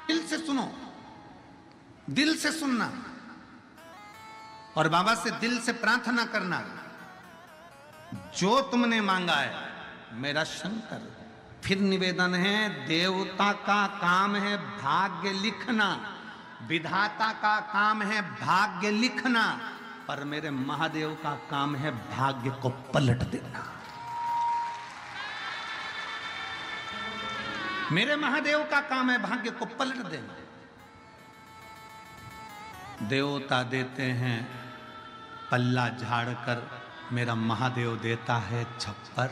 दिल से सुनो, दिल से सुनना और बाबा से दिल से प्रार्थना करना। जो तुमने मांगा है मेरा शंकर। फिर निवेदन है, देवता का काम है भाग्य लिखना, विधाता का काम है भाग्य लिखना, पर मेरे महादेव का काम है भाग्य को पलट देना। मेरे महादेव का काम है भाग्य को पलट देना। देवता देते हैं पल्ला झाड़कर, मेरा महादेव देता है छप्पर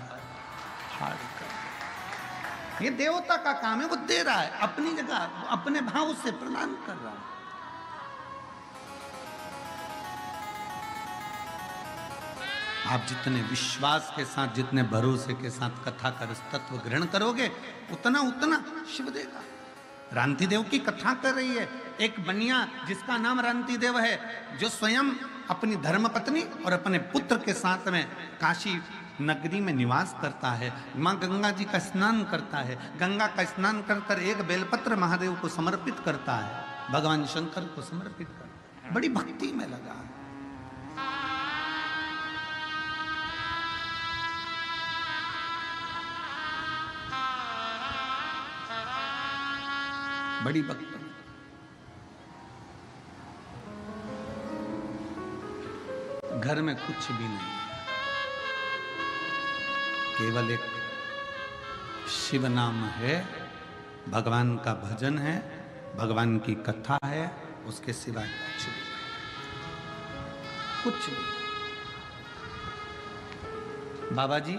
फाड़कर। ये देवता का काम है, वो दे रहा है अपनी जगह, अपने भाव से प्रदान कर रहा है। आप जितने विश्वास के साथ, जितने भरोसे के साथ कथा का तत्व ग्रहण करोगे, उतना उतना शिव देगा। रांति देव की कथा कर रही है एक बनिया जिसका नाम रांति देव है, जो स्वयं अपनी धर्मपत्नी और अपने पुत्र के साथ में काशी नगरी में निवास करता है। माँ गंगा जी का स्नान करता है, गंगा का स्नान कर एक बेलपत्र महादेव को समर्पित करता है, भगवान शंकर को समर्पित करता है। बड़ी भक्ति में लगा है। बड़ी भक्ति। घर में कुछ भी नहीं, केवल एक शिव नाम है, भगवान का भजन है, भगवान की कथा है, उसके सिवाय कुछ भी नहीं, कुछ भी। बाबा जी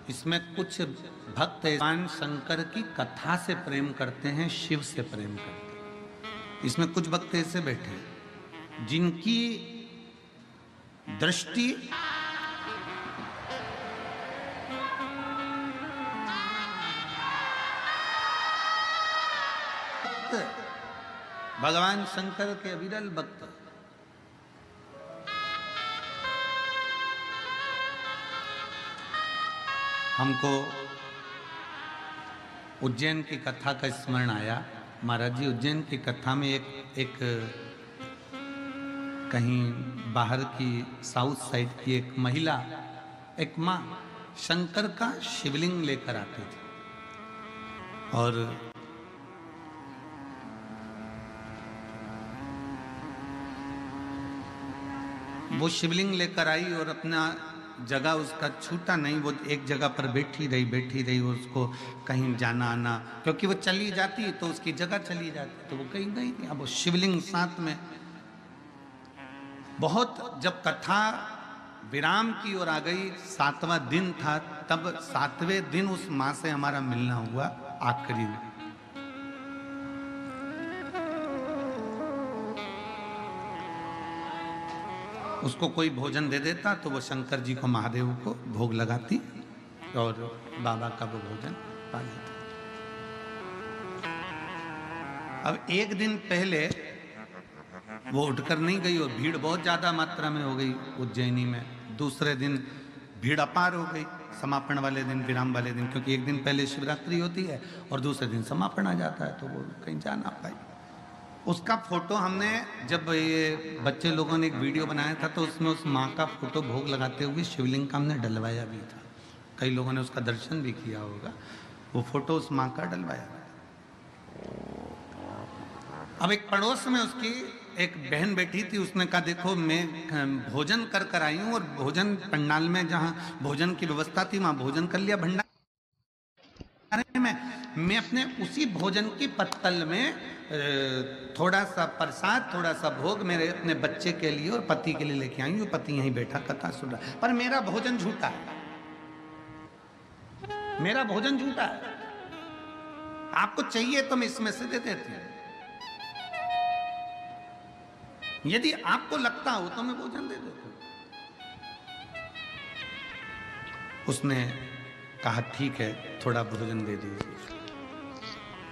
इसमें कुछ भक्त भगवान शंकर की कथा से प्रेम करते हैं, शिव से प्रेम करते हैं। इसमें कुछ भक्त ऐसे बैठे हैं जिनकी दृष्टि भगवान शंकर के अविरल भक्त। हमको उज्जैन की कथा का स्मरण आया। महाराज जी उज्जैन की कथा में एक कहीं बाहर की साउथ साइड की एक महिला, एक माँ शंकर का शिवलिंग लेकर आती थी और वो शिवलिंग लेकर आई और अपना जगह उसका छूटा नहीं, वो एक जगह पर बैठी रही उसको कहीं जाना आना, क्योंकि वो चली जाती तो उसकी जगह चली जाती, तो वो कहीं गई नहीं। अब वो शिवलिंग साथ में। बहुत जब कथा विराम की ओर आ गई, 7वां दिन था, तब 7वें दिन उस माँ से हमारा मिलना हुआ आखिरी। उसको कोई भोजन दे देता तो वो शंकर जी को, महादेव को भोग लगाती और बाबा का वो भोजन पा लेता। अब एक दिन पहले वो उठकर नहीं गई और भीड़ बहुत ज्यादा मात्रा में हो गई उज्जैनी में। दूसरे दिन भीड़ अपार हो गई, समापन वाले दिन, विराम वाले दिन, क्योंकि एक दिन पहले शिवरात्रि होती है और दूसरे दिन समापन आ जाता है, तो वो कहीं जा ना पाई। उसका फोटो हमने, जब ये बच्चे लोगों ने एक वीडियो बनाया था तो उसमें उस माँ का फोटो भोग लगाते हुए शिवलिंग का हमने डलवाया भी था। कई लोगों ने उसका दर्शन भी किया होगा। वो फोटो उस माँ का डलवाया। अब एक पड़ोस में उसकी एक बहन बैठी थी, उसने कहा देखो मैं भोजन कर आई हूँ, और भोजन पंडाल में जहाँ भोजन की व्यवस्था थी वहाँ भोजन कर लिया भंडारे में। मैं अपने उसी भोजन की पत्तल में थोड़ा सा प्रसाद, थोड़ा सा भोग मेरे अपने बच्चे के लिए और पति के लिए लेके आई हूँ। पति यहीं बैठा कथा सुन रहा, पर मेरा भोजन झूठा है, मेरा भोजन झूठा है। आपको चाहिए तो मैं इसमें से दे देती हूँ, यदि आपको लगता हो तो मैं भोजन दे देता हूँ। उसने कहा ठीक है, थोड़ा भोजन दे दीजिए।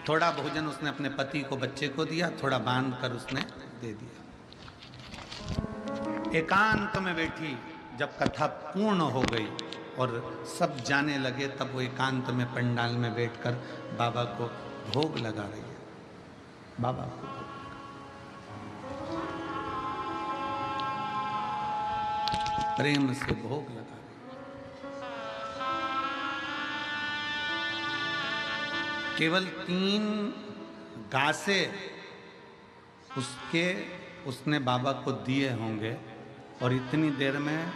थोड़ा भोजन उसने अपने पति को, बच्चे को दिया, थोड़ा बांध कर उसने दे दिया। एकांत में बैठी, जब कथा पूर्ण हो गई और सब जाने लगे, तब वो एकांत में पंडाल में बैठकर बाबा को भोग लगा रही है। बाबा को प्रेम से भोग लगा। केवल 3 गासे उसने बाबा को दिए होंगे और इतनी देर में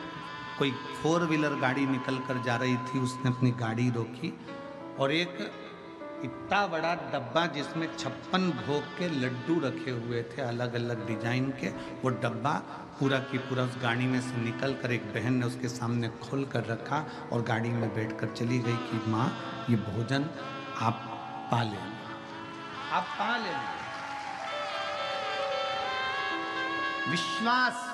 कोई 4 व्हीलर गाड़ी निकल कर जा रही थी। उसने अपनी गाड़ी रोकी और एक इतना बड़ा डब्बा जिसमें 56 भोग के लड्डू रखे हुए थे अलग अलग डिजाइन के, वो डब्बा पूरा की पूरा उस गाड़ी में से निकल कर एक बहन ने उसके सामने खोल कर रखा और गाड़ी में बैठकर चली गई कि माँ ये भोजन आप पा लेना, आप पा लेना। विश्वास।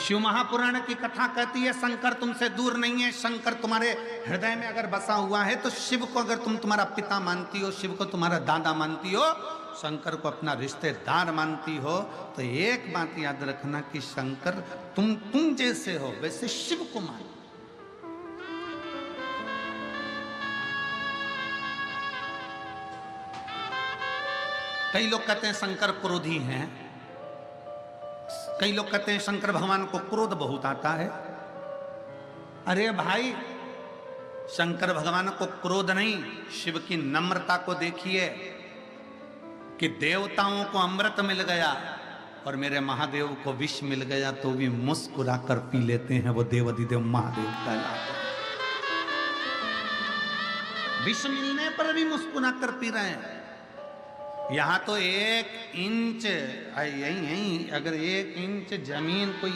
शिव महापुराण की कथा कहती है शंकर तुमसे दूर नहीं है। शंकर तुम्हारे हृदय में अगर बसा हुआ है तो शिव को अगर तुम तुम्हारा पिता मानती हो, शिव को तुम्हारा दादा मानती हो, शंकर को अपना रिश्तेदार मानती हो, तो एक बात याद रखना कि शंकर तुम जैसे हो वैसे शिव को मानो। कई लोग कहते हैं शंकर क्रोधी हैं, कई लोग कहते हैं शंकर भगवान को क्रोध बहुत आता है। अरे भाई, शंकर भगवान को क्रोध नहीं, शिव की नम्रता को देखिए कि देवताओं को अमृत मिल गया और मेरे महादेव को विष मिल गया तो भी मुस्कुरा कर पी लेते हैं। वो देवाधिदेव महादेव कहलाते हैं। विष मिलने पर भी मुस्कुरा कर पी रहे हैं। यहां तो 1 इंच यही अगर 1 इंच जमीन कोई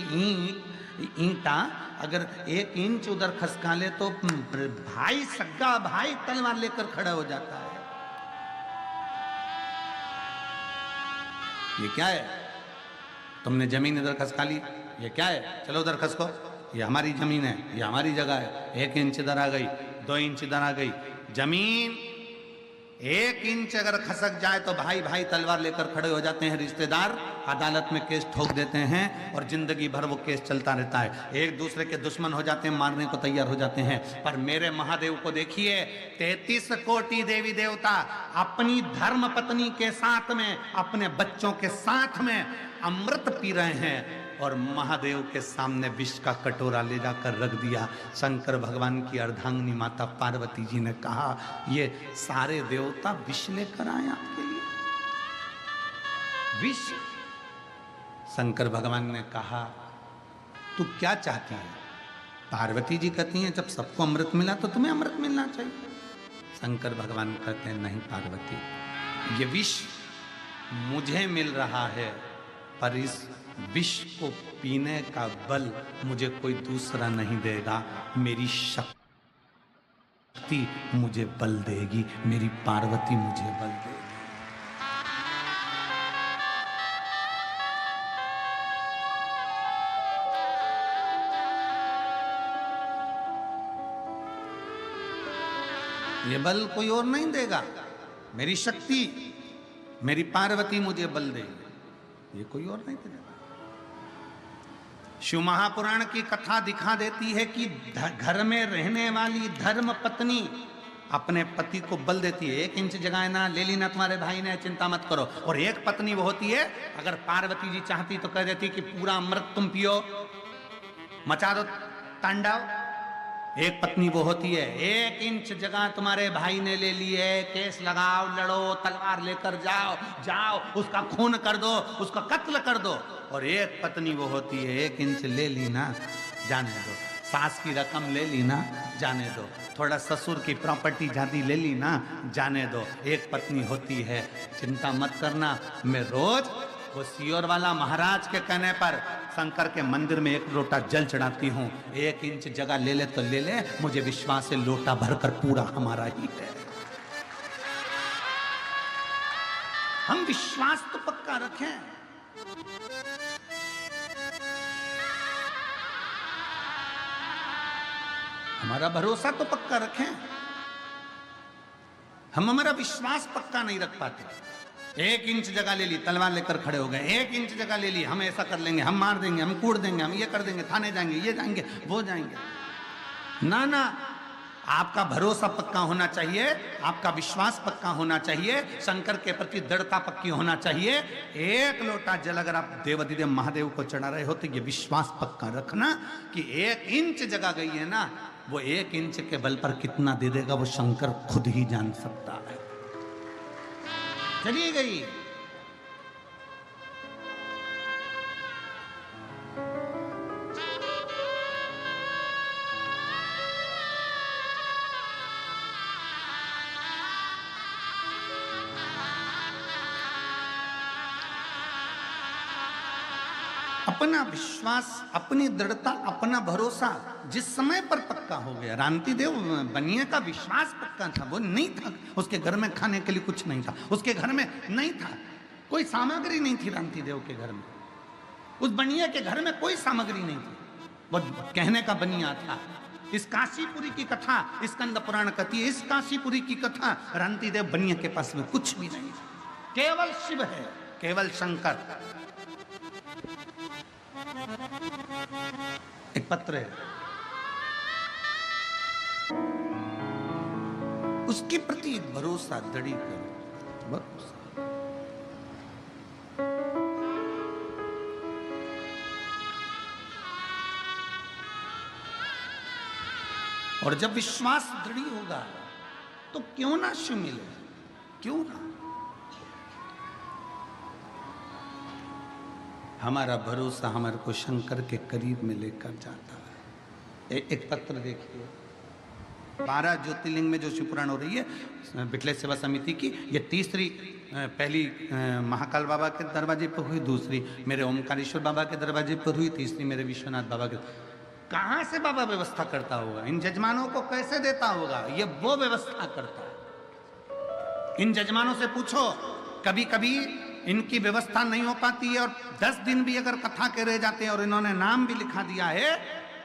ईंटा अगर 1 इंच उधर खसका ले तो भाई सग्गा भाई तलवार लेकर खड़ा हो जाता है। ये क्या है? तुमने जमीन इधर खसका ली, ये क्या है? चलो उधर खसको, ये हमारी जमीन है, ये हमारी जगह है। 1 इंच इधर आ गई, 2 इंच इधर आ गई, जमीन 1 इंच अगर खसक जाए तो भाई भाई तलवार लेकर खड़े हो जाते हैं। रिश्तेदार अदालत में केस ठोक देते हैं और जिंदगी भर वो केस चलता रहता है। एक दूसरे के दुश्मन हो जाते हैं, मारने को तैयार हो जाते हैं। पर मेरे महादेव को देखिए, 33 कोटि देवी देवता अपनी धर्म पत्नी के साथ में, अपने बच्चों के साथ में अमृत पी रहे हैं और महादेव के सामने विष का कटोरा ले जाकर रख दिया। शंकर भगवान की अर्धांगिनी माता पार्वती जी ने कहा, ये सारे देवता विष लेकर आए आपके लिए, विष। शंकर भगवान ने कहा, तू क्या चाहती है? पार्वती जी कहती हैं, जब सबको अमृत मिला तो तुम्हें अमृत मिलना चाहिए। शंकर भगवान कहते हैं, नहीं पार्वती, ये विष मुझे मिल रहा है, पर इस विष को पीने का बल मुझे कोई दूसरा नहीं देगा। मेरी शक्ति मुझे बल देगी, मेरी पार्वती मुझे बल देगी। ये बल कोई और नहीं देगा, मेरी शक्ति, मेरी पार्वती मुझे बल देगी, ये कोई और नहीं देगा। शिव महापुराण की कथा दिखा देती है कि घर में रहने वाली धर्म पत्नी अपने पति को बल देती है। 1 इंच जगह ना ले ली ना तुम्हारे भाई ने, चिंता मत करो। और एक पत्नी वो होती है, अगर पार्वती जी चाहती तो कह देती कि पूरा अमृत तुम पियो, मचा दो तांडव। एक पत्नी वो होती है, 1 इंच जगह तुम्हारे भाई ने ले ली है, केस लगाओ, लड़ो, तलवार लेकर जाओ, उसका खून कर दो, उसका कत्ल कर दो। और एक पत्नी वो होती है, 1 इंच ले ली ना, जाने दो। सास की रकम ले ली ना, जाने दो। थोड़ा ससुर की प्रॉपर्टी जाती ले ली ना, जाने दो। एक पत्नी होती है, चिंता मत करना, मैं रोज वो सियोर वाला महाराज के कहने पर शंकर के मंदिर में 1 लोटा जल चढ़ाती हूँ। 1 इंच जगह ले ले तो ले ले, मुझे विश्वास है लोटा भरकर पूरा हमारा ही है। हम विश्वास तो पक्का रखें। हमारा भरोसा तो पक्का रखें। हम हमारा विश्वास पक्का नहीं रख पाते। 1 इंच जगह ले ली, तलवार लेकर खड़े हो गए। 1 इंच जगह ले ली, हम ऐसा कर लेंगे, हम मार देंगे, हम कूट देंगे, हम ये कर देंगे, थाने जाएंगे, ये जाएंगे, वो जाएंगे। ना ना, आपका भरोसा पक्का होना चाहिए, आपका विश्वास पक्का होना चाहिए, शंकर के प्रति दृढ़ता पक्की होना चाहिए। एक लोटा जल अगर आप देवाधिदेव महादेव को चढ़ा रहे हो तो ये विश्वास पक्का रखना कि 1 इंच जगह गई है ना, वो 1 इंच के बल पर कितना दे देगा वो शंकर खुद ही जान सकता है। चली गई। अपना विश्वास, अपनी दृढ़ता, अपना भरोसा जिस समय पर पक्का हो गया। रांतिदेव बनिए का विश्वास पक्का था, वो नहीं था, उसके घर में खाने के लिए कुछ नहीं था, उसके घर में नहीं था, कोई सामग्री नहीं थी रांतिदेव के घर में, उस बनिए के घर में कोई सामग्री नहीं थी, वो कहने का बनिया था। इस काशीपुरी की कथा स्कंद पुराण कहती है, इस काशीपुरी की कथा रांतिदेव बनिए के पास में कुछ भी नहीं, केवल शिव है, केवल शंकर। एक पत्र है, उसके प्रति एक भरोसा दृढ़ करो, भरोसा। और जब विश्वास दृढ़ होगा तो क्यों ना शिव मिले, क्यों ना। हमारा भरोसा हमारे को शंकर के करीब में लेकर जाता है। एक पत्र देखिए, 12 ज्योतिर्लिंग में जो शिव पुराण हो रही है बिटले सेवा समिति की, ये तीसरी, पहली महाकाल बाबा के दरवाजे पर हुई, दूसरी मेरे ओमकारेश्वर बाबा के दरवाजे पर हुई, तीसरी मेरे विश्वनाथ बाबा के। कहाँ से बाबा व्यवस्था करता होगा, इन जजमानों को कैसे देता होगा, ये वो व्यवस्था करता है। इन जजमानों से पूछो, कभी कभी इनकी व्यवस्था नहीं हो पाती है और 10 दिन भी अगर कथा के रह जाते हैं और इन्होंने नाम भी लिखा दिया है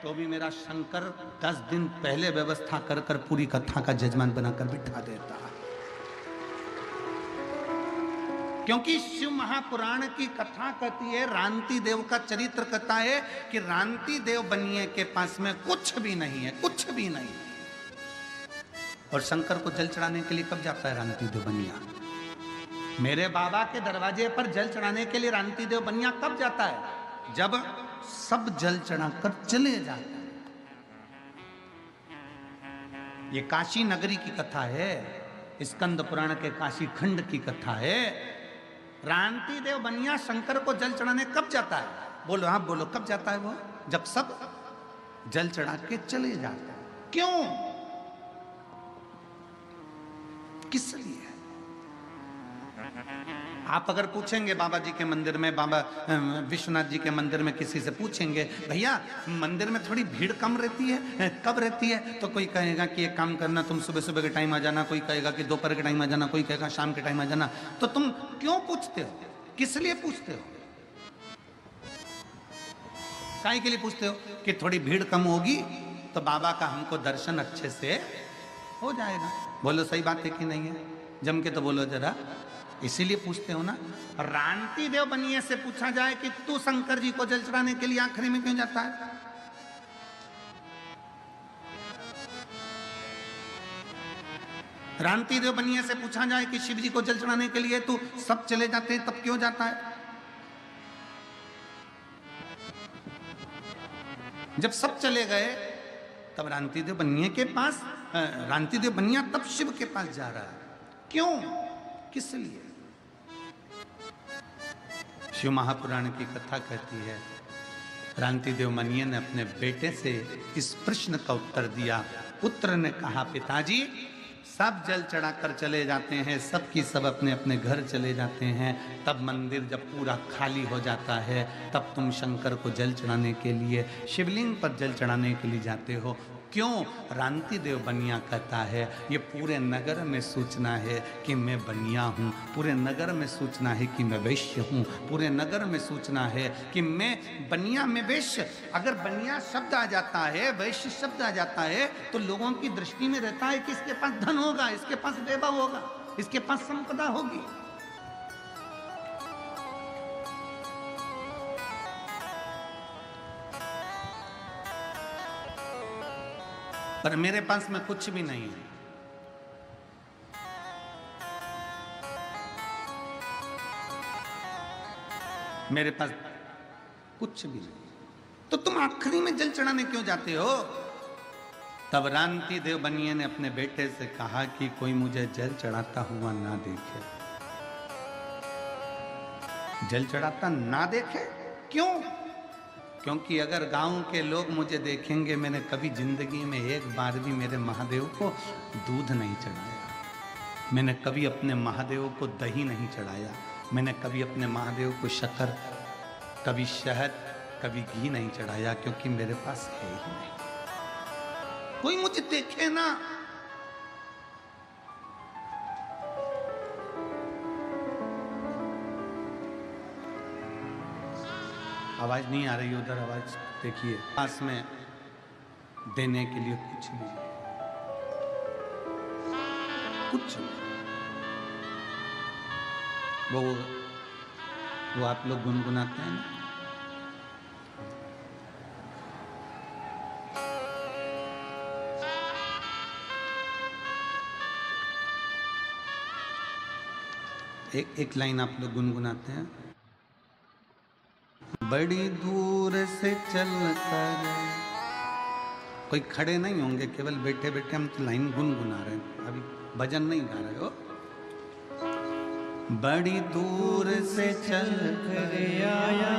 तो भी मेरा शंकर 10 दिन पहले व्यवस्था कर कर पूरी कथा का जजमान बनाकर बिठा देता है। क्योंकि शिव महापुराण की कथा कहती है, रांतिदेव का चरित्र कहता है कि रांतिदेव बनिए के पास में कुछ भी नहीं है, कुछ भी नहीं। और शंकर को जल चढ़ाने के लिए कब जाता है रांतिदेव बनिया? मेरे बाबा के दरवाजे पर जल चढ़ाने के लिए रांतिदेव बनिया कब जाता है? जब सब जल चढ़ाकर चले जाते हैं। ये काशी नगरी की कथा है, स्कंद पुराण के काशी खंड की कथा है। रांतिदेव बनिया शंकर को जल चढ़ाने कब जाता है? बोलो, आप बोलो, कब जाता है वो? जब सब जल चढ़ा के चले जाते हैं। क्यों, किस लिए? आप अगर पूछेंगे बाबा जी के मंदिर में, बाबा विश्वनाथ जी के मंदिर में किसी से पूछेंगे, भैया मंदिर में थोड़ी भीड़ कम रहती है, कब रहती है? तो कोई कहेगा कि एक काम करना, तुम सुबह सुबह के टाइम आ जाना, कोई कहेगा कि दोपहर के टाइम आ जाना, कोई कहेगा शाम के टाइम आ जाना। तो तुम क्यों पूछते हो, किस लिए पूछते हो? काहे के लिए पूछते हो? कि थोड़ी भीड़ कम होगी तो बाबा का हमको दर्शन अच्छे से हो जाएगा। बोलो सही बात है कि नहीं है? जम के तो बोलो जरा। इसीलिए पूछते हो ना। रांतिदेव बनिए से पूछा जाए कि तू शंकर जी को जल चढ़ाने के लिए आखिरी में क्यों जाता है? रांतिदेव बनिए से पूछा जाए कि शिव जी को जल चढ़ाने के लिए तू सब चले जाते हैं तब क्यों जाता है? जब सब चले गए तब रांतिदेव बनिए के पास, रांतिदेव बनिया तब शिव के पास जा रहा है। क्यों, किस लिए? शिव महापुराण की कथा कहती है, रांतिदेव बनिया ने अपने बेटे से इस प्रश्न का उत्तर दिया। पुत्र ने कहा, पिताजी सब जल चढ़ाकर चले जाते हैं, सब की सब अपने अपने घर चले जाते हैं, तब मंदिर जब पूरा खाली हो जाता है तब तुम शंकर को जल चढ़ाने के लिए, शिवलिंग पर जल चढ़ाने के लिए जाते हो। क्यों? रांतिदेव बनिया कहता है, ये पूरे नगर में सूचना है कि मैं बनिया हूँ, पूरे नगर में सूचना है कि मैं वैश्य हूँ, पूरे नगर में सूचना है कि मैं बनिया में वैश्य। अगर बनिया शब्द आ जाता है, वैश्य शब्द आ जाता है तो लोगों की दृष्टि में रहता है कि इसके पास धन होगा, इसके पास वैभव होगा, इसके पास संपदा होगी। पर मेरे पास में कुछ भी नहीं है। मेरे पास कुछ भी नहीं, तो तुम आखिरी में जल चढ़ाने क्यों जाते हो? तब रांति देव बनिए ने अपने बेटे से कहा कि कोई मुझे जल चढ़ाता हुआ ना देखे। जल चढ़ाता ना देखे? क्यों? क्योंकि अगर गांव के लोग मुझे देखेंगे, मैंने कभी जिंदगी में एक बार भी मेरे महादेव को दूध नहीं चढ़ाया, मैंने कभी अपने महादेव को दही नहीं चढ़ाया, मैंने कभी अपने महादेव को शक्कर, कभी शहद, कभी घी नहीं चढ़ाया, क्योंकि मेरे पास है ही नहीं। कोई मुझे देखे ना। आवाज नहीं आ रही उधर, आवाज देखिए। पास में देने के लिए कुछ नहीं, कुछ नहीं। वो आप लोग गुनगुनाते हैं ना, एक लाइन आप लोग गुनगुनाते हैं। बड़ी दूर से चल कर, कोई खड़े नहीं होंगे, केवल बैठे बैठे हम तो लाइन गुनगुना रहे हैं, अभी भजन नहीं गा रहे हो। बड़ी दूर से चल कर आया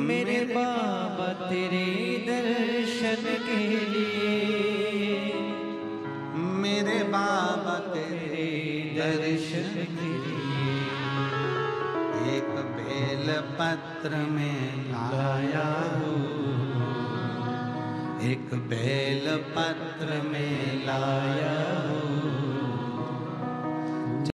मेरे बाबा तेरे दर्शन के लिए, मेरे बाबा तेरे दर्शन के लिए एक बेल पत्र में लाया हूँ, एक बेल पत्र में लाया